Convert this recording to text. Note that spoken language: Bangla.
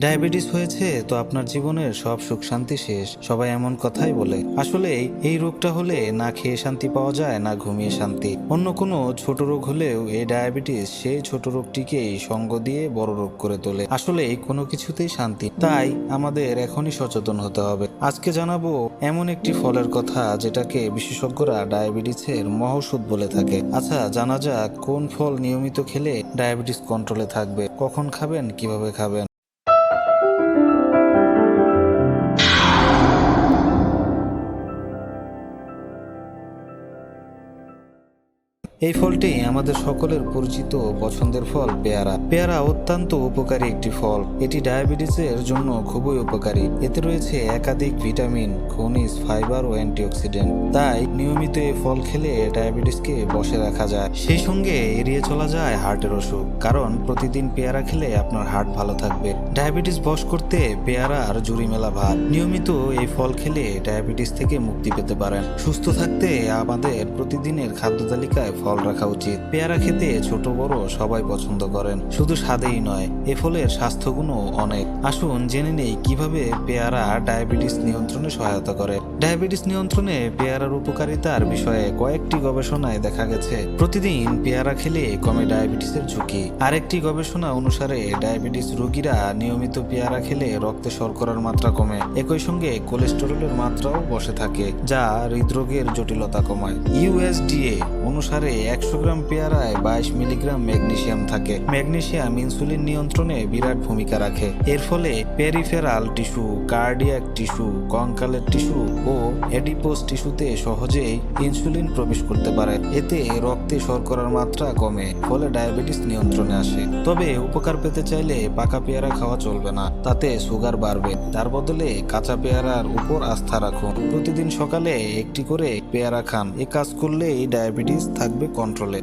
ডায়াবেটিস হয়েছে তো আপনার জীবনের সব সুখ শান্তি শেষ, সবাই এমন কথাই বলে। আসলে এই রোগটা হলে না খেয়ে শান্তি পাওয়া যায়, না ঘুমিয়ে শান্তি। অন্য কোনো ছোট রোগ হলেও এই ডায়াবেটিস সেই ছোট রোগটিকেই সঙ্গ দিয়ে বড় রোগ করে তোলে। আসলে কোনো কিছুতেই শান্তি, তাই আমাদের এখনই সচেতন হতে হবে। আজকে জানাবো এমন একটি ফলের কথা যেটাকে বিশেষজ্ঞরা ডায়াবেটিসের মহৌষধ বলে থাকে। আচ্ছা, জানা যাক কোন ফল নিয়মিত খেলে ডায়াবেটিস কন্ট্রোলে থাকবে, কখন খাবেন, কিভাবে খাবেন। এই ফলটি আমাদের সকলের পরিচিত পছন্দের ফল পেয়ারা। পেয়ারা অত্যন্ত উপকারী একটি ফল। এটি ডায়াবেটিসের জন্য খুবই উপকারী। এতে রয়েছে একাধিক ভিটামিন, খনিজ, ফাইবার ও অ্যান্টিঅক্সিডেন্ট। তাই নিয়মিত এই ফল খেলে ডায়াবেটিসকে বশে রাখা যায়। সেই সঙ্গে এড়িয়ে চলা যায় হার্টের অসুখ, কারণ প্রতিদিন পেয়ারা খেলে আপনার হার্ট ভালো থাকবে। ডায়াবেটিস বশ করতে পেয়ারার জুড়ি মেলা ভার। নিয়মিত এই ফল খেলে ডায়াবেটিস থেকে মুক্তি পেতে পারেন। সুস্থ থাকতে আমাদের প্রতিদিনের খাদ্য তালিকায় ফল রাখা উচিত। পেয়ারা খেতে ছোট বড় সবাই পছন্দ করেন, শুধু স্বাদেই নয়, এ ফলের স্বাস্থ্যগুণও অনেক। আসুন জেনে নেই কিভাবে পেয়ারা ডায়াবেটিস নিয়ন্ত্রণে সহায়তা করে। ডায়াবেটিস নিয়ন্ত্রণে পেয়ারার উপকারিতার বিষয়ে কয়েকটি গবেষণায় দেখা গেছে প্রতিদিন পেয়ারা খেলে কমে ডায়াবেটিসের ঝুঁকি। আরেকটি গবেষণা অনুসারে ডায়াবেটিস রোগীরা নিয়মিত পেয়ারা খেলে রক্তে শর্করার মাত্রা কমে। একই সঙ্গে কোলেস্টেরলের মাত্রাও বসে থাকে, যা হৃদরোগের জটিলতা কমায়। ইউএসডিএ অনুসারে 100 গ্রাম পেয়ারায় 22 মিলিগ্রাম ম্যাগনেসিয়াম থাকে। ম্যাগনেসিয়াম ইনসুলিন নিয়ন্ত্রণে বিরাট ভূমিকা রাখে। এর ফলে পেরিফেরাল টিস্যু, কার্ডিয়াক টিস্যু, কঙ্কালের টিস্যু ও অ্যাডিপোজ টিস্যুতে সহজেই ইনসুলিন প্রবেশ করতে পারে। এতে রক্তে শর্করার মাত্রা কমে, ফলে ডায়াবেটিস নিয়ন্ত্রণে আসে। তবে উপকার পেতে চাইলে পাকা পেয়ারা খাওয়া চলবে না, তাতে সুগার বাড়বে। তার বদলে কাঁচা পেয়ারার উপর আস্থা রাখুন। প্রতিদিন সকালে একটি করে পেয়ারা খান। এ কাজ করলে এই ডায়াবেটিস থাকবে কন্ট্রোলে।